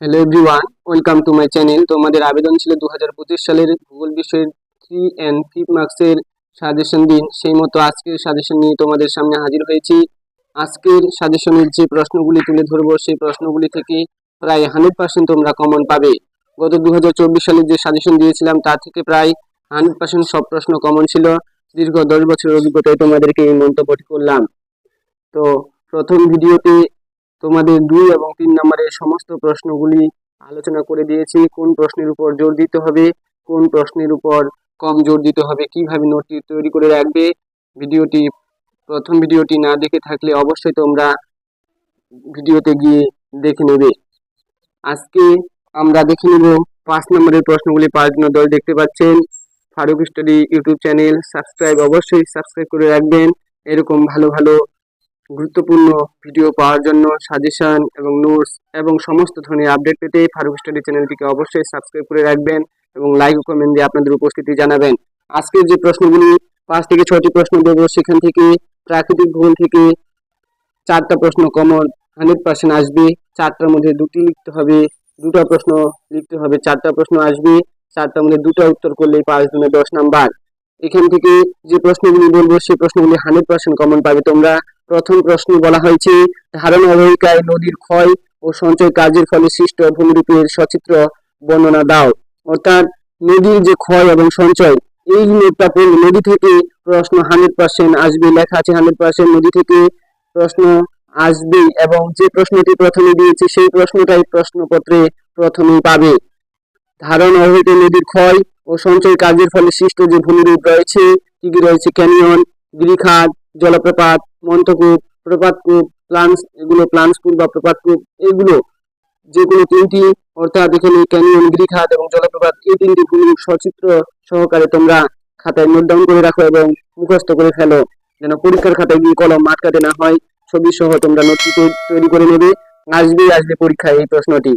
Hello everyone, welcome to my channel. তোমাদের আবেদন ছিল 2025 সালের ভূগোল বিষয়ের 3 and 5 মার্কসের সাজেশন দিন। সেই মতো আজকের সাজেশন নিয়ে তোমাদের সামনে হাজির হয়েছি। আজকের সাজেশনের যে প্রশ্নগুলি তুলে ধরবো সেই প্রশ্নগুলি থেকে প্রায় 100% তোমরা কমন পাবে। গত 2024 সালে যে সাজেশন দিয়েছিলাম তার থেকে প্রায় 100% সব প্রশ্ন কমন ছিল। দীর্ঘ 10 বছরের অভিজ্ঞতায় তোমাদেরকে এই মন্তব্যটি করলাম। তো প্রথম ভিডিওতে তোমাদের 2 এবং 3 নম্বরের সমস্ত প্রশ্নগুলি আলোচনা করে দিয়েছি। কোন প্রশ্নের উপর জোর দিতে হবে, কোন প্রশ্নের উপর কম জোর দিতে হবে, কিভাবে নোটটি তৈরি করে রাখবে। প্রথম ভিডিওটি না দেখে থাকলে অবশ্যই তোমরা ভিডিওতে গিয়ে দেখে নেবে। আজকে আমরা দেখে নেব 5 নম্বরের প্রশ্নগুলি পাওয়ার জন্য দল দেখতে পাচ্ছেন ফারুক স্টাডি ইউটিউব চ্যানেল অবশ্যই সাবস্ক্রাইব করে রাখবেন। এরকম ভালো ভালো গুরুত্বপূর্ণ ভিডিও পাওয়ার জন্য, সাজেশন এবং নোটস এবং সমস্ত ধরনের আপডেট পেতে ফারুক স্টাডি চ্যানেলটিকে অবশ্যই সাবস্ক্রাইব করে রাখবেন এবং লাইক ও কমেন্ট দিয়ে আপনাদের উপস্থিতি জানাবেন। আজকের যে প্রশ্নগুলি 5 থেকে 6টি প্রশ্ন দেব, সেখান থেকে প্রাকৃতিক ভূগোল থেকে 4টা প্রশ্ন কমন 100% আসবে। 4টার মধ্যে 2টি লিখতে হবে, 2টা প্রশ্ন লিখতে হবে। 4টা প্রশ্ন আসবে, 4টার মধ্যে 2টা উত্তর করলেই 5 গুণে 10 নাম্বার। এখান থেকে যে প্রশ্নগুলি বলবো সেই প্রশ্নগুলি 100% কমন পাবে তোমরা। প্রথম প্রশ্ন বলা হয়েছে, ধারণ অববাহিকায় নদীর ক্ষয় ও সঞ্চয় কার্যের ফলে সৃষ্ট ভূমিরূপের সচিত্র বর্ণনা দাও। অর্থাৎ নদীর যে ক্ষয় এবং সঞ্চয়, এই নোটটা পড়লে নদী থেকে প্রশ্ন 100% আসবে। লেখা আছে 100% নদী থেকে প্রশ্ন আসবে এবং যে প্রশ্নটি প্রথমে দিয়েছে সেই প্রশ্নটাই প্রশ্নপত্রে প্রথমেই পাবে। ধারণ অবহিত নদীর ক্ষয় ও সঞ্চয় কার্যের ফলে সৃষ্ট যে ভূমিরূপ রয়েছে, কি কি রয়েছে? ক্যানিয়ন, গিরিখাত, জলপ্রপাত, মন্থকূপ, প্রপাতকূপ, প্লান্সকূপ বা প্রপাতকূপ, এগুলো যে কোনো তিনটি, অর্থাৎ এখানে ক্যানিয়ন, গিরিখাত এবং জলপ্রপাত, এই তিনটি ভূমিরূপ সচিত্র সহকারে তোমরা খাতায় নোট ডাউন করে রাখো এবং মুখস্থ করে ফেলো, যেন পরীক্ষার খাতায় গিয়ে কলম আটকাতে না হয়। ছবি সহ তোমরা নোটটি তৈরি করে নেবে। আসবে পরীক্ষায় এই প্রশ্নটি।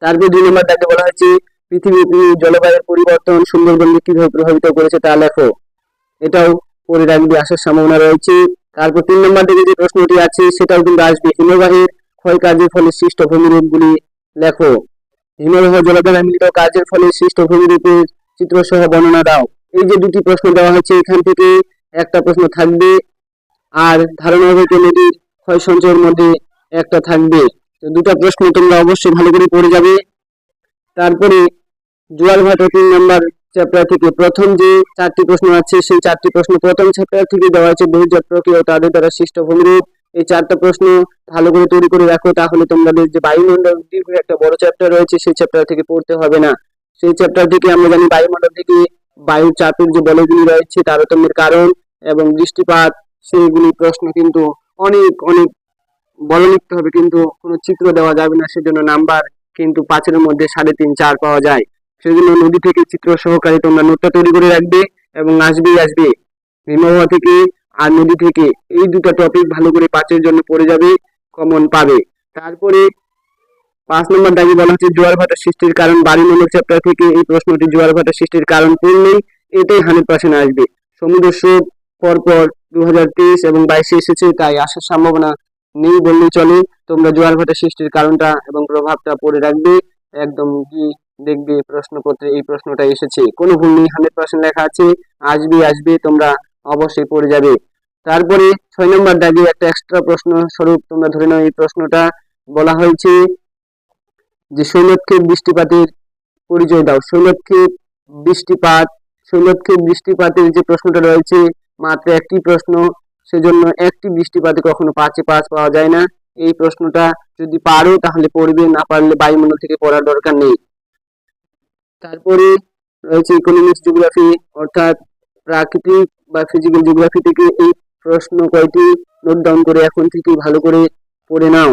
তারপর 2 নম্বর দাগে বলা হয়েছে, পৃথিবীর জলবায়ুর পরিবর্তন সুন্দরবনকে কিভাবে প্রভাবিত করেছে তা লেখো। এটাও পরে রাখবে, আসার সম্ভাবনা রয়েছে। তারপর 3 নম্বর থেকে যে প্রশ্নটি আছে সেটাও কিন্তু আসবে, হিমবাহের ক্ষয় কার্যের ফলে সৃষ্ট ভূমিরূপগুলি লেখো। হিমবাহ জলদ্বারা মিলিত কার্যের ফলে সৃষ্ট ভূমিরূপের চিত্রসহ বর্ণনা দাও। এই যে 2টি প্রশ্ন দেওয়া হয়েছে, এখান থেকে একটা প্রশ্ন থাকবে আর ধারণা হবে নদীর ক্ষয় সঞ্চয়ের মধ্যে একটা থাকবে। তো 2টা প্রশ্ন তোমরা অবশ্যই ভালো করে পড়ে যাবে। তারপরে জোয়ার ভাটা 3 নম্বর চ্যাপ্টার থেকে প্রথম যে 4টি প্রশ্ন আছে সেই 4টি প্রশ্ন প্রথম চ্যাপ্টার থেকে দেওয়া আছে, বহুজাত প্রক্রিয়া ও তাদের দ্বারা সৃষ্ট ভূমিরূপ। এই 4টা প্রশ্ন ভালো করে তৈরি করে রাখো, তাহলে তোমাদের যে বায়ুমণ্ডল দীর্ঘ একটা বড় চ্যাপ্টার রয়েছে সেই চ্যাপ্টার থেকে পড়তে হবে না। সেই চ্যাপ্টার থেকে আমরা জানি বায়ুমণ্ডল থেকে বায়ুর চাপের যে বলয়গুলি রয়েছে, তারতম্যের কারণ এবং দৃষ্টিপাত, সেইগুলি প্রশ্ন কিন্তু অনেক অনেক বল লিখতে হবে, কিন্তু কোনো চিত্র দেওয়া যাবে না। সেজন্য নাম্বার কিন্তু 5-এর মধ্যে 3.5, 4 পাওয়া যায়। সেজন্য নদী থেকে চিত্র সহকারে তোমরা নোটটা তৈরি করে রাখবে এবং আসবে হিমবাহ থেকে আর নদী থেকে, এই 2টা টপিক ভালো করে 5-এর জন্য পড়ে যাবে, কমন পাবে। তারপরে 5 নম্বর দাগে বলা হচ্ছে, জোয়ার ভাটা সৃষ্টির কারণ। বায়ুমণ্ডল চ্যাপ্টার থেকে এই প্রশ্নটি জোয়ার ভাটা সৃষ্টির কারণ পড়লেই এটাই 100% আসবে। সমুদ্র স্রোত পরপর 2023 এবং 22-এ এসেছে, তাই আসার সম্ভাবনা নেই বললেই চলে। তোমরা জোয়ার ভাটা সৃষ্টির কারণটা এবং প্রভাবটা পড়ে রাখবে, একদম কি দেখবে প্রশ্নপত্রে এই প্রশ্নটা এসেছে, কোনো ভুল নেই, 100% লেখা আছে। আসবে তোমরা অবশ্যই পড়ে যাবে। তারপরে 6 নম্বর দাগে একটা এক্সট্রা প্রশ্ন স্বরূপ তোমরা ধরে নাও, এই প্রশ্নটা বলা হয়েছে যে শৈলক্ষেপ বৃষ্টিপাতের পরিচয় দাও। শৈলক্ষেপ বৃষ্টিপাতের যে প্রশ্নটা রয়েছে, মাত্র একটি প্রশ্ন, সেজন্য একটি বৃষ্টিপাতে কখনো 5-এ 5 পাওয়া যায় না। এই প্রশ্নটা যদি পারো তাহলে পড়বে, না পারলে বায়ুমণ্ডল থেকে পড়ার দরকার নেই। তারপরে রয়েছে ইকোনমিক্স জিওগ্রাফি, অর্থাৎ প্রাকৃতিক বা ফিজিক্যাল জিওগ্রাফি থেকে এই প্রশ্ন কয়টি নোট ডাউন করে এখন থেকে ভালো করে পড়ে নাও,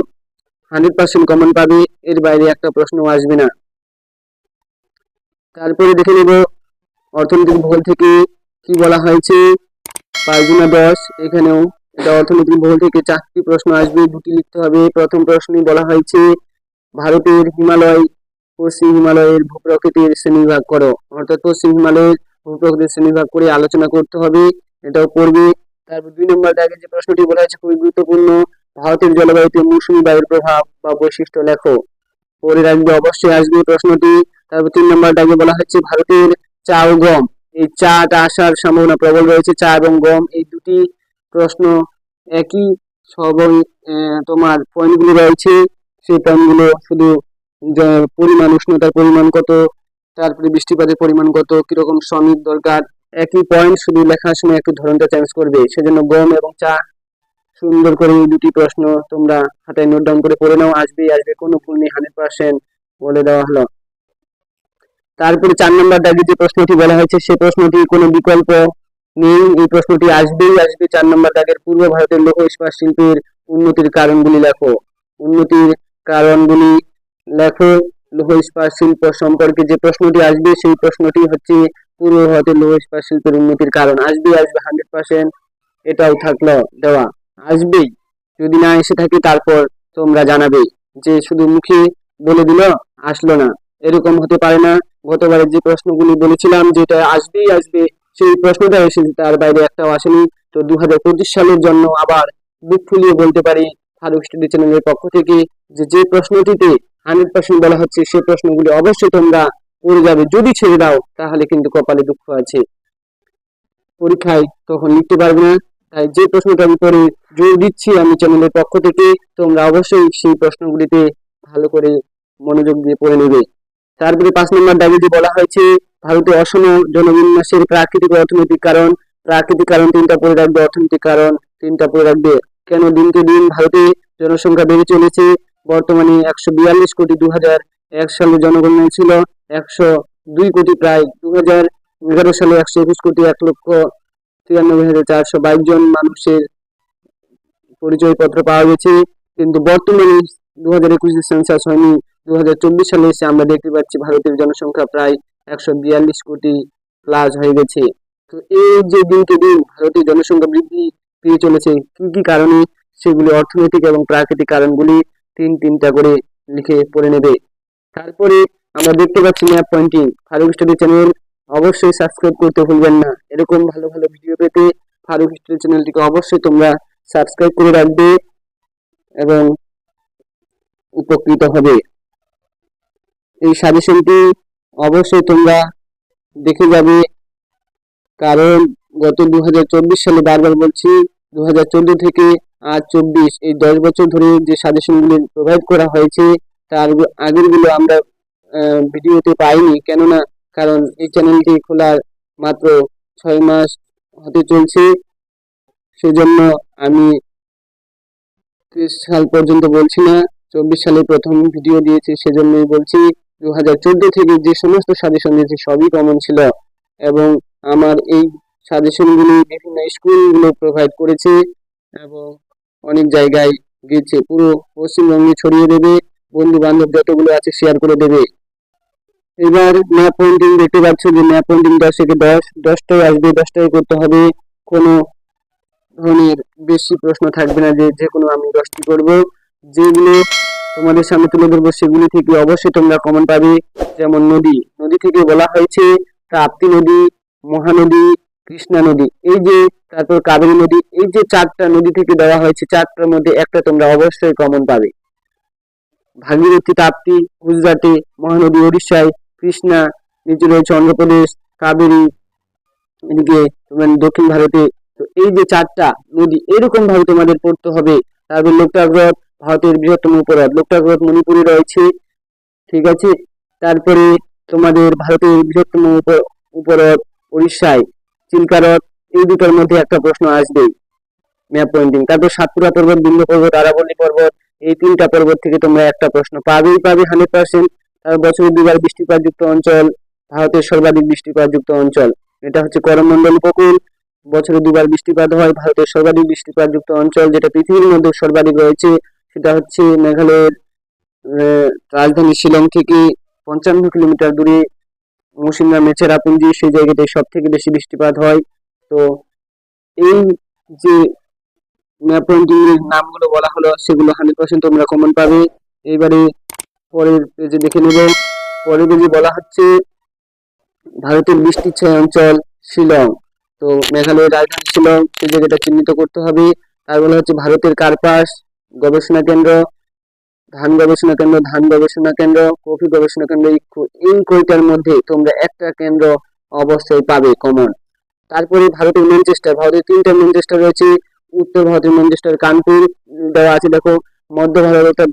100% কমন পাবে, এর বাইরে একটা প্রশ্ন আসবে না। তারপরে দেখে নেব অর্থনৈতিক ভূগোল থেকে কি বলা হয়েছে, 5×10, এখানেও এটা অর্থনৈতিক ভূগোল থেকে 4টি প্রশ্ন আসবে, 2টি লিখতে হবে। প্রথম প্রশ্নে বলা হয়েছে, ভারতের পশ্চিম হিমালয়ের ভূপ্রকৃতির শ্রেণীবিভাগ করো। অর্থাৎ পশ্চিম হিমালয়ের ভূপ্রকৃতির শ্রেণীবিভাগ করে আলোচনা করতে হবে, এটাও পড়বে। তারপর 2 নম্বর দাগে যে প্রশ্নটি বলা হয়েছে খুবই গুরুত্বপূর্ণ, ভারতের জলবায়ুতে মৌসুমী বায়ুর প্রভাব বা বৈশিষ্ট্য লেখো। পরে রাখবে, অবশ্যই আসবে প্রশ্নটি। তারপর 3 নম্বর দাগে বলা হচ্ছে ভারতের চা ও গম, এই চাটা আসার সম্ভাবনা প্রবল রয়েছে। চা এবং গম এই দুটি প্রশ্ন একই সবই তোমার পয়েন্টগুলো রয়েছে, সেই পয়েন্টগুলো শুধু পরিমাণ, উষ্ণতার পরিমাণ কত, তারপরে বৃষ্টিপাতের পরিমাণ কত, কিরকম শ্রমিক দরকার, একই পয়েন্ট, শুধু লেখার সময় একটু ধরনটা চেঞ্জ করবে। সেজন্য গম এবং চা সুন্দর করে এই দুটি প্রশ্ন তোমরা খাতায় নোট ডাউন করে পড়ে নাও, আসবেই আসবে, কোনো ভুল নেই, 100% বলে দেওয়া হলো। তারপরে 4 নম্বর দাগে যে প্রশ্নটি বলা হয়েছে সে প্রশ্নটি কোনো বিকল্প নেই, এই প্রশ্নটি আসবেই আসবে। 4 নম্বর দাগের পূর্ব ভারতের লৌহ ইস্পাত শিল্পের উন্নতির কারণগুলি লেখো, উন্নতির কারণগুলি লেখো। লৌহ ইস্পাত শিল্প সম্পর্কে যে প্রশ্নটি আসবে সেই প্রশ্নটি হচ্ছে পূর্ব ভারতের লৌহ ইস্পাত শিল্পের উন্নতির কারণ, আসবেই আসবে 100%, এটাও থাকলো দেওয়া, আসবেই। যদি না এসে থাকে তারপর তোমরা জানাবে যে শুধু মুখে বলে দিল আসলো না, এরকম হতে পারে না। গতবারের যে প্রশ্নগুলি বলেছিলাম যেটা আসবেই আসবে, সেই প্রশ্নটা এসেছে, তার বাইরে একটাও আসেনি। তো 2025 সালের জন্য আবার বুক ফুলিয়ে বলতে পারি ফারুক স্টাডি চ্যানেলের পক্ষ থেকে যে যে প্রশ্নটিতে 100% বলা হচ্ছে সেই প্রশ্নগুলি অবশ্যই তোমরা পড়ে যাবে। যদি ছেড়ে দাও তাহলে কিন্তু কপালে দুঃখ আছে, পরীক্ষায় তখন লিখতে পারবে না। তাই যে প্রশ্নটা আমি পরে জোর দিচ্ছি আমি চ্যানেলের পক্ষ থেকে, তোমরা অবশ্যই সেই প্রশ্নগুলিতে ভালো করে মনোযোগ দিয়ে পড়ে নেবে। তারপরে 5 নম্বর দাবিতে বলা হয়েছে ভারতে অসম জনবিন্যাসের প্রাকৃতিক ও অর্থনৈতিক কারণ। প্রাকৃতিক কারণ 3টা পড়ে রাখবে, অর্থনৈতিক কারণ 3টা পড়ে রাখবে। কেন দিনকে দিন ভারতে জনসংখ্যা বেড়ে চলেছে, বর্তমানে 142 কোটি, 2001 সালে জনগণনা ছিল 102 কোটি, প্রায় 2011 সালে 121 কোটি, 1,93,422 জন মানুষের পরিচয়পত্র পাওয়া গেছে। কিন্তু বর্তমানে 2021 সেন্সাস হয়নি, 2024 সালে এসে আমরা দেখতে পাচ্ছি ভারতের জনসংখ্যা প্রায় 142 কোটি প্লাস হয়ে গেছে। তো এই যে দিনকে দিন ভারতের জনসংখ্যা বৃদ্ধি পেয়ে চলেছে, কি কি কারণে, সেগুলি অর্থনৈতিক এবং প্রাকৃতিক কারণগুলি তিনটা করে লিখে পড়ে নেবে। তারপরে আমরা দেখতে পাচ্ছি map pointing. Farooq study channel অবশ্যই সাবস্ক্রাইব করতে ভুলবেন না, এরকম ভালো ভালো ভিডিও পেতে ফারুক স্টাডি চ্যানেলটিকে অবশ্যই তোমরা সাবস্ক্রাইব করে রাখবে এবং উপকৃত হবে। এই সাজেশনটি অবশ্যই তোমরা দেখে যাবে, কারণ গত 2024 সালে, বারবার বলছি 2014 থেকে আজ 24, এই 10 বছর ধরে যে সাজেশনগুলি প্রোভাইড করা হয়েছে তার আগেরগুলো আমরা ভিডিওতে পাইনি, কেননা কারণ এই চ্যানেলটি খোলার মাত্র 6 মাস হতে চলছে। সেজন্য আমি 30 সাল পর্যন্ত বলছি না, 24 সালে প্রথম ভিডিও দিয়েছি, সেজন্যই বলছি। 2014 থেকে যে সমস্ত সাজেশন দিয়েছি সবই কমন ছিল এবং আমার এই সাজেশনগুলি বিভিন্ন স্কুলগুলো প্রোভাইড করেছে এবং অনেক জায়গায় গিয়েছে, পুরো পশ্চিমবঙ্গে ছড়িয়ে দেবে, বন্ধু বান্ধব যতগুলো আছে শেয়ার করে দেবে। এবার ম্যাপ পয়েন্টিং দেখতে পাচ্ছ যে ম্যাপ পয়েন্টিং 10 থেকে 10টাই আসবে, 10টাই করতে হবে, কোনো ধরনের বেশি প্রশ্ন থাকবে না যে যে কোনো আমি 10টি করব। যেগুলো তোমাদের সামনে তুলে ধরবো সেগুলি থেকে অবশ্যই তোমরা কমন পাবে। যেমন নদী, নদী থেকে বলা হয়েছে তাপ্তি নদী, মহানদী, কৃষ্ণা নদী, এই যে, তারপর কাবেরী নদী, এই যে 4টা নদী থেকে দেওয়া হয়েছে, 4টার মধ্যে একটা তোমরা অবশ্যই কমন পাবে। ভাগীরথী, তাপ্তি গুজরাটে, মহানদী ওড়িশায়, কৃষ্ণা নিচে রয়েছে অন্ধ্রপ্রদেশ, কাবেরী এদিকে তোমার দক্ষিণ ভারতে। তো এই যে 4টা নদী এরকম ভাবে তোমাদের পড়তে হবে। তারপর লোকটাক হ্রদ, ভারতের বৃহত্তম উপহ্রদ, লোকটাক হ্রদ মণিপুরে রয়েছে, ঠিক আছে। তারপরে তোমাদের ভারতের বৃহত্তম উপহ্রদ উড়িষ্যায়, চিল্কা হ্রদ, এই দুটোর মধ্যে একটা প্রশ্ন আসবেই ম্যাপ পয়েন্টিং। তারপর সাতপুরা পর্বত, বিন্ধ্য পর্বত, আরাবল্লী পর্বত, এই 3টা পর্বত থেকে তোমরা একটা প্রশ্ন পাবেই পাবে 100%। তার বছরে 2বার বৃষ্টিপাতযুক্ত অঞ্চল, ভারতের সর্বাধিক বৃষ্টিপাতযুক্ত অঞ্চল, এটা হচ্ছে করমণ্ডল উপকূল, বছরে 2বার বৃষ্টিপাত হয়। ভারতের সর্বাধিক বৃষ্টিপাতযুক্ত অঞ্চল যেটা পৃথিবীর মধ্যে সর্বাধিক রয়েছে সেটা হচ্ছে মেঘালয়ের রাজধানী শিলং থেকে 55 কিলোমিটার দূরে মৌসিনরামের চেরাপুঞ্জি, সেই জায়গাতে সব থেকে বেশি বৃষ্টিপাত হয়। তো এই যে ম্যাপ পয়েন্টিং এর নামগুলো বলা হলো সেগুলো 100% তোমরা কমন পাবে। এইবারে পরের পেজে দেখে নেব। পরের পেজে বলা হচ্ছে ভারতের বৃষ্টির ছায়া অঞ্চল শিলং, তো মেঘালয়ের রাজধানী শিলং, সেই জায়গাটা চিহ্নিত করতে হবে। আর বলা হচ্ছে ভারতের কার্পাস গবেষণা কেন্দ্র, ধান গবেষণা কেন্দ্র, কফি গবেষণা কেন্দ্র, ইক্ষু, এই কয়টার মধ্যে তোমরা একটা কেন্দ্র অবশ্যই পাবে কমন। তারপরে ভারতের তিনটা ম্যানচেস্টার রয়েছে। উত্তর ভারতের ম্যানচেস্টার কানপুর দেওয়া আছে দেখো। মধ্য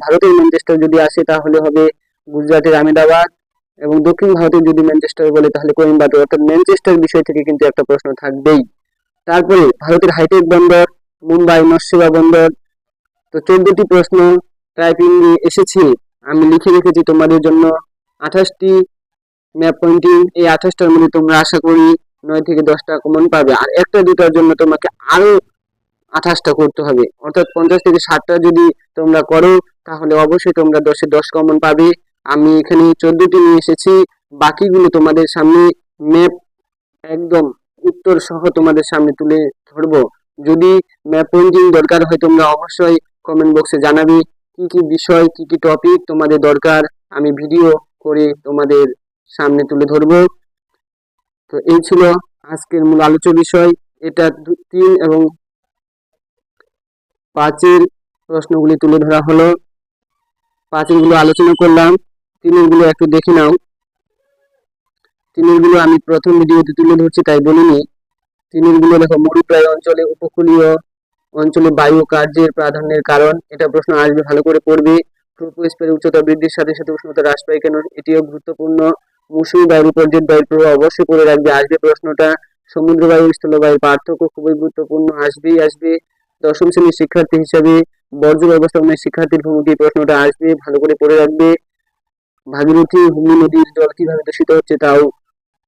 ভারতের ম্যানচেস্টার যদি আসে তাহলে হবে গুজরাটের আহমেদাবাদ, এবং দক্ষিণ ভারতের যদি ম্যানচেস্টার বলে তাহলে কোয়েম্বাটোর। অর্থাৎ ম্যানচেস্টার বিষয় থেকে কিন্তু একটা প্রশ্ন থাকবেই। তারপরে ভারতের হাইটেক বন্দর, মুম্বাই মৎস্যবা বন্দর। তো 14টি প্রশ্ন টাইপিং এসেছে, আমি লিখে রেখেছি তোমাদের জন্য 28টি ম্যাপ পয়েন্টিং। এই 28টার মধ্যে তোমরা আশা করি 9 থেকে 10টা কমন পাবে, আর একটা দুটার জন্য তোমাকে আরো 28টা করতে হবে। অর্থাৎ 50 থেকে 60টা যদি তোমরা করো তাহলে অবশ্যই তোমরা 10-এ 10 কমন পাবে। আমি এখানে 14টি নিয়ে এসেছি, বাকিগুলো তোমাদের সামনে ম্যাপ একদম উত্তর সহ তোমাদের সামনে তুলে ধরবো। যদি ম্যাপ পয়েন্টিং দরকার হয় তোমরা অবশ্যই কমেন্ট বক্সে জানাবে কি কি বিষয়, কি কি টপিক তোমাদের দরকার, আমি ভিডিও করে তোমাদের সামনে তুলে ধরবো। তো এই ছিল আজকের মূল আলোচ্য বিষয়। এটা 3 এবং 5-এর প্রশ্নগুলি তুলে ধরা হলো। 5-এর গুলো আলোচনা করলাম, 3-এর গুলো একটু দেখে নাও। 3-এর গুলো আমি প্রথম ভিডিওতে তুলে ধরছি তাই বলিনি। 3-এর গুলো দেখো, মরুপ্রায় অঞ্চলে উপকূলীয় অঞ্চলে বায়ু কার্যের প্রাধান্যের কারণ। এটা প্রশ্ন আসবে, ভালো করে পড়বে। ট্রোপোস্ফিয়ারের উচ্চতা বৃদ্ধির সাথে সাথে উষ্ণতা হ্রাস পায় কেন, এটিও গুরুত্বপূর্ণ। মৌসুমী বায়ুর উপর জেট বায়ুর প্রভাব অবশ্যই করে রাখবে, আসবে প্রশ্নটা। সমুদ্র বায়ু স্থলবায়ুর পার্থক্য খুবই গুরুত্বপূর্ণ, আসবে। 10ম শ্রেণীর শিক্ষার্থী হিসাবে বর্জ্য ব্যবস্থাপনায় শিক্ষার্থীর ভূমিকা, প্রশ্নটা আসবে, ভালো করে পড়ে রাখবে। ভাগীরথী হুগলি নদীর জল কিভাবে দূষিত হচ্ছে তাও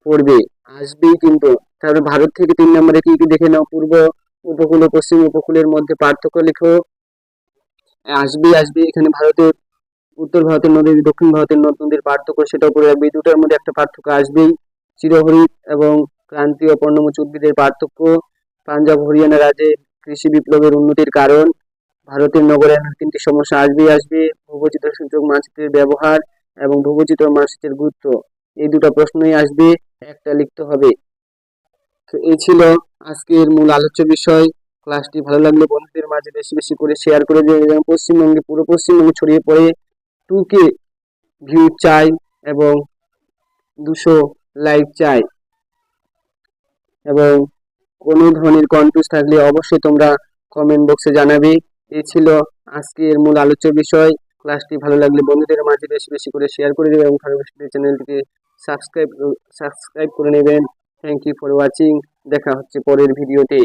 পড়বে, আসবেই কিন্তু। তারপরে ভারত থেকে 3 নম্বরে কি কি দেখে নাও। পূর্ব উপকূল ও পশ্চিম উপকূলের মধ্যে পার্থক্য লিখো, আসবে। এখানে উত্তর ভারতের নদী, দক্ষিণ ভারতের নদীর পার্থক্য সেটাও পড়ে রাখবে, দুটোর মধ্যে একটা পার্থক্য আসবেই। চিরহরিৎ এবং ক্রান্তীয় পর্ণমোচী উদ্ভিদের পার্থক্য। পাঞ্জাব হরিয়ানা রাজ্যে কৃষি বিপ্লবের উন্নতির কারণ। ভারতের নগরায়নের 3টি সমস্যা আসবে। ভূবৈচিত্র্য সূচক মানচিত্রের ব্যবহার এবং ভূবৈচিত্র্য মানচিত্রের গুরুত্ব, এই দুটো প্রশ্নই আসবে, একটা লিখতে হবে। তো এই ছিল আজকের মূল আলোচ্য বিষয়। ক্লাসটি ভালো লাগলে বন্ধুদের মাঝে বেশি বেশি করে শেয়ার করে দিয়ে, যেন পুরো পশ্চিমবঙ্গে ছড়িয়ে পড়ে। 2K ভিউ চাই এবং 200 লাইক চাই, এবং কোনো ধরনের কনফিউজ থাকলে অবশ্যই তোমরা কমেন্ট বক্সে জানাবে। এই ছিল আজকের মূল আলোচ্য বিষয়। ক্লাসটি ভালো লাগলে বন্ধুদের মাঝে বেশি বেশি করে শেয়ার করে দেবেন এবং চ্যানেলটিকে সাবস্ক্রাইব করে নেবেন। Thank you for watching. দেখা হচ্ছে পরের ভিডিওতে।